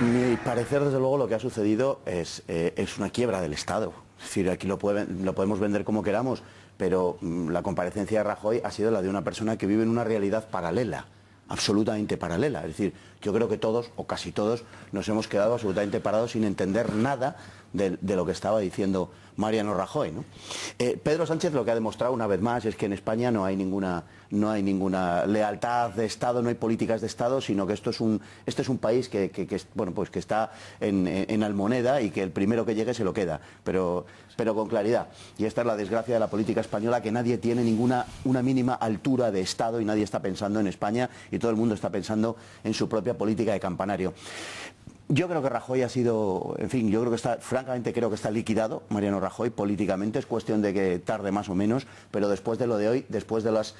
Mi parecer, desde luego, lo que ha sucedido es una quiebra del Estado. Es decir, aquí lo podemos vender como queramos, pero la comparecencia de Rajoy ha sido la de una persona que vive en una realidad paralela, absolutamente paralela. Es decir, yo creo que todos, o casi todos, nos hemos quedado absolutamente parados sin entender nada de lo que estaba diciendo Mariano Rajoy, ¿no? Pedro Sánchez lo que ha demostrado una vez más es que en España no hay ninguna lealtad de Estado, no hay políticas de Estado, sino que este es un país que está en almoneda y que el primero que llegue se lo queda, pero con claridad. Y esta es la desgracia de la política española, que nadie tiene una mínima altura de Estado y nadie está pensando en España y todo el mundo está pensando en su propia política de campanario. Yo creo que Rajoy ha sido, en fin, francamente creo que está liquidado Mariano Rajoy políticamente. Es cuestión de que tarde más o menos, pero después de lo de hoy, después de las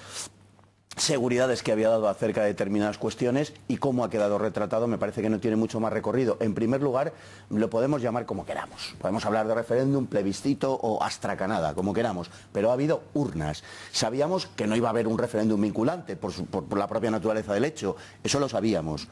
seguridades que había dado acerca de determinadas cuestiones y cómo ha quedado retratado, me parece que no tiene mucho más recorrido. En primer lugar, lo podemos llamar como queramos. Podemos hablar de referéndum, plebiscito o astracanada, como queramos, pero ha habido urnas. Sabíamos que no iba a haber un referéndum vinculante por la propia naturaleza del hecho. Eso lo sabíamos.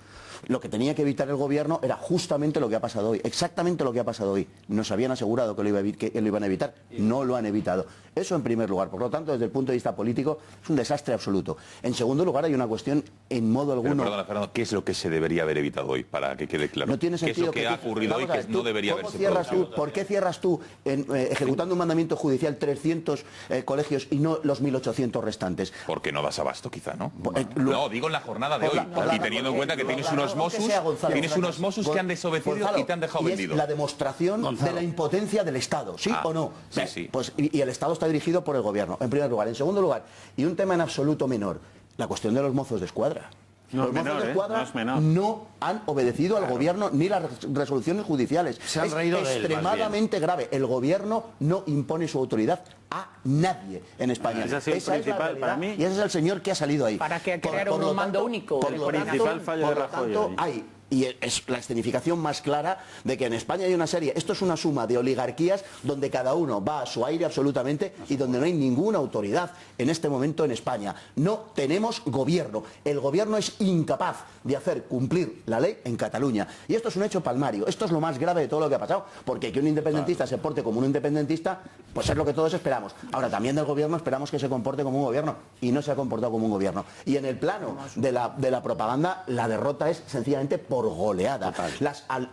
Lo que tenía que evitar el gobierno era justamente lo que ha pasado hoy, exactamente lo que ha pasado hoy. Nos habían asegurado que lo iban a evitar, no lo han evitado. Eso en primer lugar. Por lo tanto, desde el punto de vista político, es un desastre absoluto. En segundo lugar, hay una cuestión en modo alguno... Pero, perdona, Fernando, ¿qué es lo que se debería haber evitado hoy, para que quede claro? No tiene sentido. ¿Qué es lo que ha ocurrido hoy que no debería haberse producido? ¿Por qué cierras tú, ejecutando un mandamiento judicial, 300 colegios y no los 1.800 restantes? Porque no das abasto, quizá, ¿no? No, digo en la jornada de hoy. Y teniendo en cuenta que tienes unos Mossos que han desobedecido y te han dejado vendido. Es la demostración de la impotencia del Estado, ¿sí o no? Sí. Pues, y el Estado está dirigido por el gobierno, en primer lugar. En segundo lugar, y un tema en absoluto menor, la cuestión de los mozos de escuadra. Los mozos de escuadra no han obedecido al gobierno ni las resoluciones judiciales. Se han reído de él, extremadamente grave. El gobierno no impone su autoridad a nadie en España. Esa es la realidad, para mí. Y ese es el señor que ha salido ahí. Para que crearon un mando único. Por lo principal fallo de Rajoy. Y es la escenificación más clara de que en España hay una serie, esto es una suma de oligarquías donde cada uno va a su aire absolutamente y donde no hay ninguna autoridad en este momento en España. No tenemos gobierno. El gobierno es incapaz de hacer cumplir la ley en Cataluña. Y esto es un hecho palmario. Esto es lo más grave de todo lo que ha pasado. Porque que un independentista se porte como un independentista, pues es lo que todos esperamos. Ahora, también del gobierno esperamos que se comporte como un gobierno. Y no se ha comportado como un gobierno. Y en el plano de la propaganda, la derrota es sencillamente por goleada.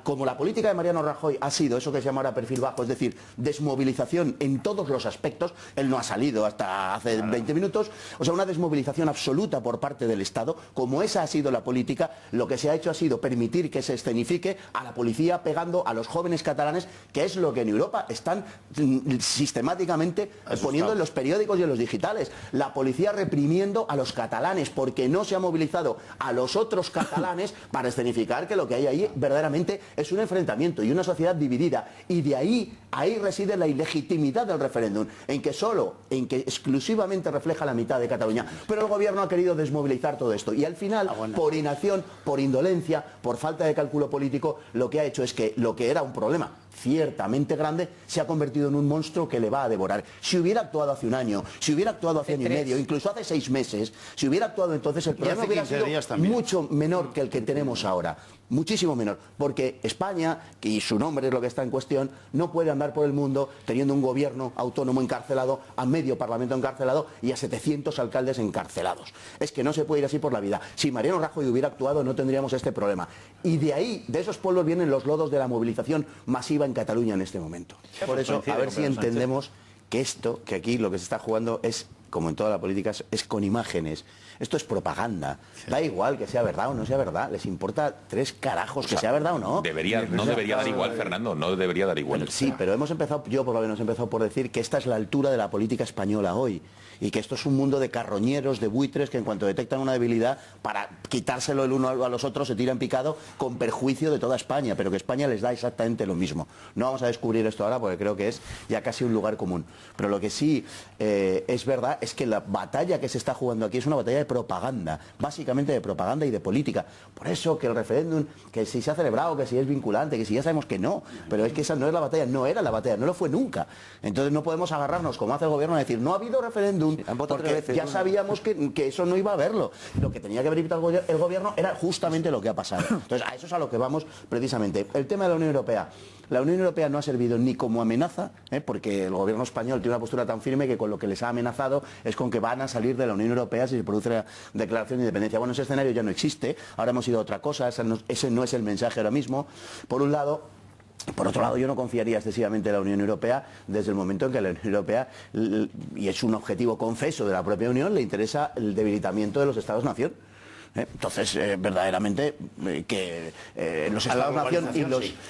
Como la política de Mariano Rajoy ha sido eso que se llama ahora perfil bajo, es decir, desmovilización en todos los aspectos, él no ha salido hasta hace 20 minutos, o sea, una desmovilización absoluta por parte del Estado. Como esa ha sido la política, lo que se ha hecho ha sido permitir que se escenifique a la policía pegando a los jóvenes catalanes, que es lo que en Europa están sistemáticamente poniendo en los periódicos y en los digitales. La policía reprimiendo a los catalanes porque no se ha movilizado a los otros catalanes para escenificar que lo que hay ahí verdaderamente es un enfrentamiento y una sociedad dividida, y de ahí reside la ilegitimidad del referéndum, en que exclusivamente refleja la mitad de Cataluña. Pero el gobierno ha querido desmovilizar todo esto y al final, por inacción, por indolencia, por falta de cálculo político, lo que ha hecho es que lo que era un problema ciertamente grande se ha convertido en un monstruo que le va a devorar. Si hubiera actuado hace un año, si hubiera actuado hace año y medio, incluso hace 6 meses, si hubiera actuado entonces, el problema hubiera sido mucho menor que el que tenemos ahora. Muchísimo menor, porque España, y su nombre es lo que está en cuestión, no puede andar por el mundo teniendo un gobierno autónomo encarcelado, a medio parlamento encarcelado y a 700 alcaldes encarcelados. Es que no se puede ir así por la vida. Si Mariano Rajoy hubiera actuado, no tendríamos este problema. Y de ahí, de esos pueblos, vienen los lodos de la movilización masiva en Cataluña en este momento. Por eso, a ver si entendemos que aquí lo que se está jugando es, como en toda la política, es con imágenes. Esto es propaganda. Da igual que sea verdad o no sea verdad. Les importa 3 carajos que sea verdad o no. No debería dar igual, Fernando. No debería dar igual. Bueno, sí, pero yo por lo menos he empezado por decir que esta es la altura de la política española hoy. Y que esto es un mundo de carroñeros, de buitres, que en cuanto detectan una debilidad, para quitárselo el uno a los otros, se tiran picado con perjuicio de toda España. Pero que España les da exactamente lo mismo. No vamos a descubrir esto ahora porque creo que es ya casi un lugar común. Pero lo que sí es verdad es que la batalla que se está jugando aquí es una batalla de propaganda, básicamente de propaganda y de política. Por eso que el referéndum, que si se ha celebrado, que si es vinculante, que si ya sabemos que no, pero es que esa no es la batalla, no era la batalla, no lo fue nunca. Entonces no podemos agarrarnos, como hace el gobierno, a decir, no ha habido referéndum, referéndum, porque ya sabíamos que eso no iba a haberlo. Lo que tenía que haber evitado el gobierno era justamente lo que ha pasado. Entonces, a eso es a lo que vamos precisamente. El tema de la Unión Europea. La Unión Europea no ha servido ni como amenaza, porque el gobierno español tiene una postura tan firme que con lo que les ha amenazado es con que van a salir de la Unión Europea si se produce la declaración de independencia. Bueno, ese escenario ya no existe, ahora hemos ido a otra cosa, ese no es el mensaje ahora mismo, por un lado. Por otro lado, yo no confiaría excesivamente en la Unión Europea desde el momento en que la Unión Europea, y es un objetivo confeso de la propia Unión, le interesa el debilitamiento de los Estados-nación. Entonces, verdaderamente, que los Estados-nación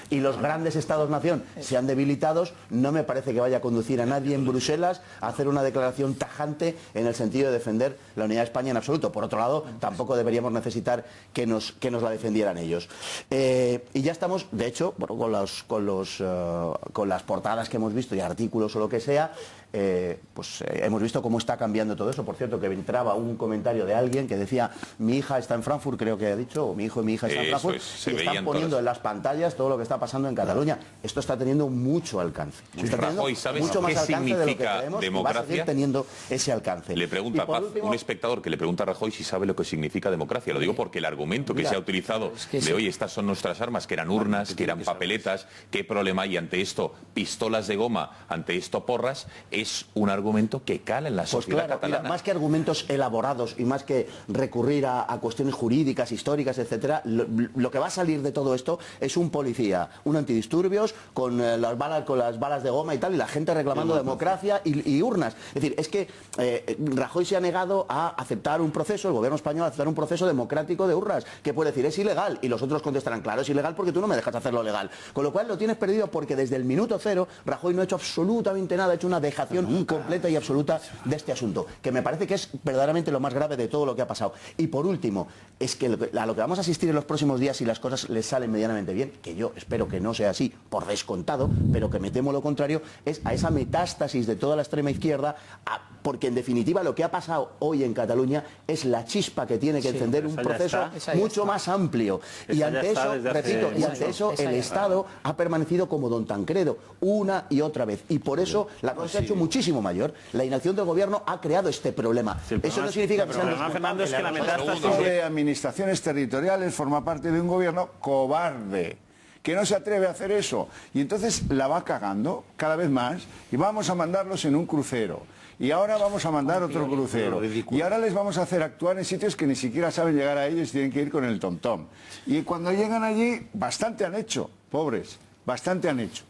y los grandes Estados-nación sean debilitados, no me parece que vaya a conducir a nadie en Bruselas a hacer una declaración tajante en el sentido de defender la unidad de España en absoluto. Por otro lado, tampoco deberíamos necesitar que nos la defendieran ellos. Y ya estamos, de hecho, bueno, con las portadas que hemos visto y artículos o lo que sea, hemos visto cómo está cambiando todo eso. Por cierto, que entraba un comentario de alguien que decía: mi hija está en Frankfurt, creo que ha dicho, o mi hijo y mi hija están en Frankfurt, y están poniendo en las pantallas todo lo que está pasando en Cataluña. Esto está teniendo mucho alcance. Rajoy, ¿sabes mucho más qué alcance significa de lo que creemos, democracia? Y va a seguir teniendo ese alcance. Le pregunta Paz, último, un espectador que le pregunta a Rajoy si sabe lo que significa democracia. Lo digo porque el argumento que se ha utilizado de hoy, estas son nuestras armas, que eran urnas, que eran papeletas, qué problema hay ante esto, pistolas de goma, ante esto porras, es un argumento que cala en la sociedad catalana. Mira, más que argumentos elaborados y más que recurrir a cuestiones jurídicas, históricas, etcétera, lo que va a salir de todo esto es un policía, un antidisturbios con las balas de goma y tal, y la gente reclamando democracia y urnas. Es decir, es que Rajoy se ha negado a aceptar un proceso, el gobierno español a aceptar un proceso democrático de urnas, que puede decir es ilegal, y los otros contestarán, claro, es ilegal porque tú no me dejas hacerlo legal. Con lo cual lo tienes perdido, porque desde el minuto cero Rajoy no ha hecho absolutamente nada, ha hecho una dejación completa y absoluta de este asunto, que me parece que es verdaderamente lo más grave de todo lo que ha pasado. Y por último, es que a lo que vamos a asistir en los próximos días, si las cosas les salen medianamente bien, que yo espero que no sea así, por descontado, pero que me temo lo contrario, es a esa metástasis de toda la extrema izquierda, porque en definitiva lo que ha pasado hoy en Cataluña es la chispa que tiene que encender un proceso mucho más amplio. Y ante eso, repito, el Estado ha permanecido como don Tancredo, una y otra vez. Y por eso la cosa se ha hecho muchísimo mayor. La inacción del gobierno ha creado este problema. Eso no significa que sean Fernando, es que la metástasis de administraciones territoriales forma parte de un gobierno cobarde, que no se atreve a hacer eso. Y entonces la va cagando cada vez más, y vamos a mandarlos en un crucero. Y ahora vamos a mandar otro crucero. Y ahora les vamos a hacer actuar en sitios que ni siquiera saben llegar a ellos y tienen que ir con el tom-tom. Y cuando llegan allí, bastante han hecho, pobres, bastante han hecho.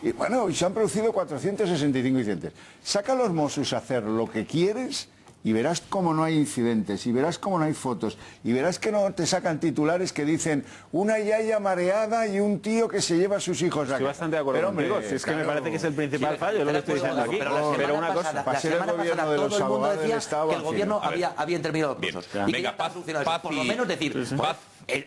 Y bueno, se han producido 465 incidentes. Saca a los Mossos a hacer lo que quieres y verás cómo no hay incidentes, y verás cómo no hay fotos, y verás que no te sacan titulares que dicen una yaya mareada y un tío que se lleva a sus hijos a casa. Estoy bastante de acuerdo contigo, si es que me parece que es el principal fallo, lo que estoy diciendo aquí. Pero una cosa, para ser el gobierno de los abogados del Estado, que el gobierno había intervenido los Mossos. Venga, Paz, por lo menos decir,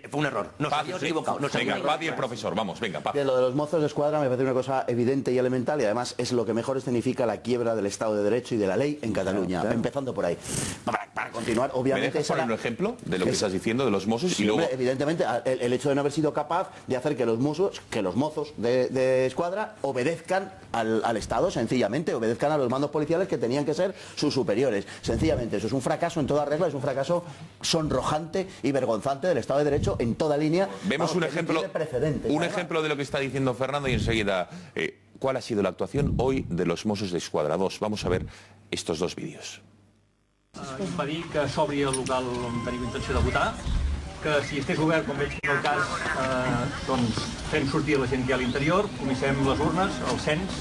fue un error, nos habíamos equivocado. Venga, Paz y el profesor, vamos, venga, Paz. Lo de los mozos de escuadra me parece una cosa evidente y elemental, y además es lo que mejor escenifica la quiebra del Estado de Derecho y de la ley en Cataluña, empezando por ahí. Para continuar, obviamente... ¿Me dejas poner un ejemplo de lo que estás diciendo de los Mossos? Sí, y luego... evidentemente, el hecho de no haber sido capaz de hacer que los mozos de escuadra obedezcan al Estado, sencillamente, obedezcan a los mandos policiales que tenían que ser sus superiores. Sencillamente, eso es un fracaso en toda regla, es un fracaso sonrojante y vergonzante del Estado de Derecho en toda línea. Vemos un ejemplo, ejemplo de lo que está diciendo Fernando, y enseguida, ¿cuál ha sido la actuación hoy de los Mossos d'Esquadra? Vamos a ver estos dos vídeos. Impedir que s'obri el local on tenim intenció de votar, que si estigués obert, com veig que és el cas, doncs fem sortir la gent que hi ha a l'interior, comissem les urnes, el cens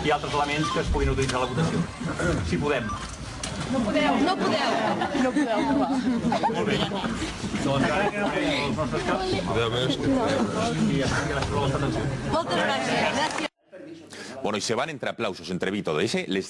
i altres elements que es puguin utilitzar a la votació, si podem. No podeu. No podeu. Molt bé. Doncs ara els nostres caps. I gràcies per la vostra atenció. Moltes gràcies. Bueno, y se van entre aplausos, entre todo.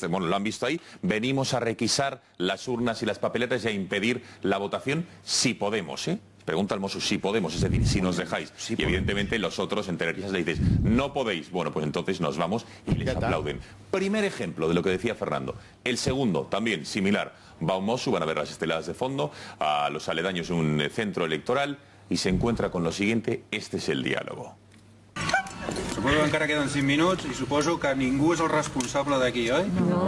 Bueno, lo han visto ahí. Venimos a requisar las urnas y las papeletas y a impedir la votación si podemos, ¿eh? Pregunta al Mosso si podemos, es decir, si nos dejáis. Sí, y evidentemente los otros en terroristas le dices, no podéis. Bueno, pues entonces nos vamos y les aplauden. Primer ejemplo de lo que decía Fernando. El segundo, también similar. Va un Mosso, van a ver las esteladas de fondo, a los aledaños de un centro electoral, y se encuentra con lo siguiente. Este es el diálogo. Suposo que encara queden 5 minuts i suposo que ningú és el responsable d'aquí, oi? No.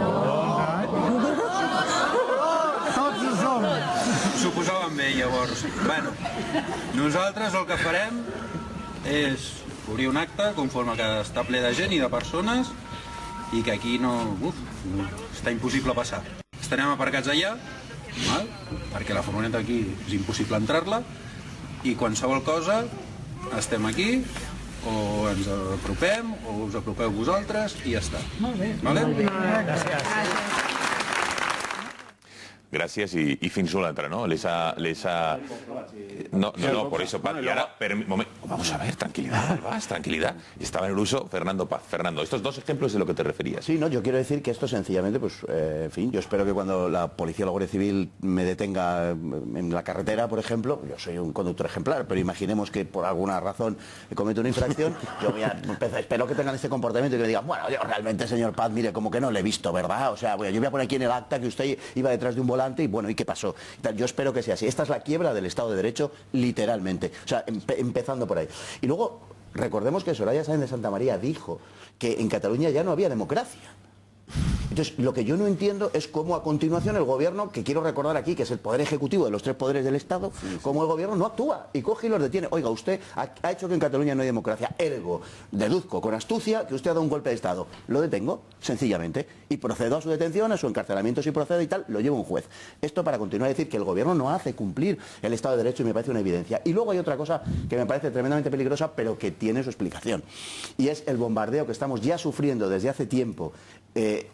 s'ho posaven bé, llavors. Bueno, nosaltres el que farem és obrir un acte conforme que està ple de gent i de persones i que aquí no... està impossible passar. Estarem aparcats allà, val? Perquè la furgoneta aquí és impossible entrar-la, i qualsevol cosa estem aquí, o ens apropem, o us apropeu vosaltres, i ja està. Molt bé. Vale? Gràcies. Gracias y fins una otra, ¿no? No, por eso, Paz. Y ahora, vamos a ver, tranquilidad, Paz, tranquilidad. Estaba en el uso Fernando Paz. Fernando, estos dos ejemplos de lo que te referías. Sí, no, yo quiero decir que esto sencillamente, pues, en fin, yo espero que cuando la policía o la Guardia Civil me detenga en la carretera, por ejemplo, yo soy un conductor ejemplar, pero imaginemos que por alguna razón cometo una infracción, yo voy a empezar, espero que tengan este comportamiento y que me digan, bueno, yo realmente, señor Paz, mire, como que no le he visto, ¿verdad? O sea, yo voy a poner aquí en el acta que usted iba detrás de un volante y bueno, ¿y qué pasó? Yo espero que sea así. Esta es la quiebra del Estado de Derecho, literalmente. O sea, empezando por ahí. Y luego, recordemos que Soraya Sáenz de Santamaría dijo que en Cataluña ya no había democracia. Entonces, lo que yo no entiendo es cómo a continuación el gobierno, que quiero recordar aquí, que es el poder ejecutivo de los tres poderes del Estado, cómo el gobierno no actúa y coge y los detiene. Oiga, usted ha hecho que en Cataluña no hay democracia. Ergo, deduzco con astucia que usted ha dado un golpe de Estado. Lo detengo, sencillamente, y procedo a su detención, a su encarcelamiento si procede y tal, lo lleva un juez. Esto para continuar a decir que el gobierno no hace cumplir el Estado de Derecho y me parece una evidencia. Y luego hay otra cosa que me parece tremendamente peligrosa, pero que tiene su explicación. Y es el bombardeo que estamos ya sufriendo desde hace tiempo,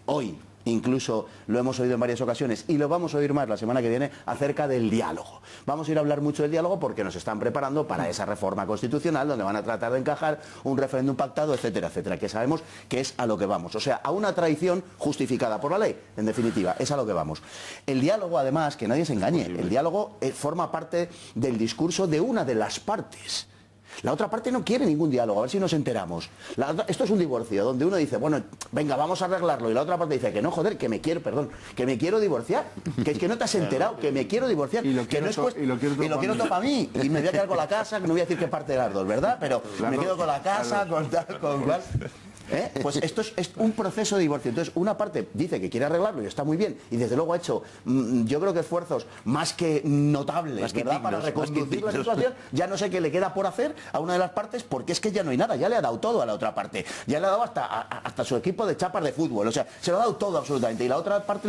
hoy. Incluso lo hemos oído en varias ocasiones y lo vamos a oír más la semana que viene acerca del diálogo. Vamos a ir a hablar mucho del diálogo porque nos están preparando para esa reforma constitucional donde van a tratar de encajar un referéndum pactado, etcétera, etcétera, que sabemos que es a lo que vamos. O sea, a una traición justificada por la ley, en definitiva, es a lo que vamos. El diálogo, además, que nadie se engañe, el diálogo forma parte del discurso de una de las partes. La otra parte no quiere ningún diálogo, a ver si nos enteramos. Esto es un divorcio, donde uno dice, bueno, venga, vamos a arreglarlo, y la otra parte dice que no, joder, que me quiero divorciar, que es que no te has enterado, que me quiero divorciar, y lo quiero todo para mí, y me voy a quedar con la casa, que no voy a decir qué parte de las dos, ¿verdad? Pero me quedo con la casa, con tal, con cual... Pues esto es un proceso de divorcio. Entonces, una parte dice que quiere arreglarlo y está muy bien, y desde luego ha hecho, yo creo que esfuerzos más que notables, ¿verdad?, para reconducir la situación. Ya no sé qué le queda por hacer a una de las partes, porque es que ya no hay nada, ya le ha dado todo a la otra parte, ya le ha dado hasta su equipo de chapas de fútbol, o sea, se lo ha dado todo absolutamente, y la otra parte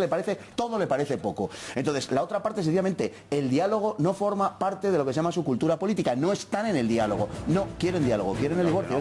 todo le parece poco. Entonces, la otra parte, sencillamente, el diálogo no forma parte de lo que se llama su cultura política, no están en el diálogo, no quieren diálogo, quieren el divorcio.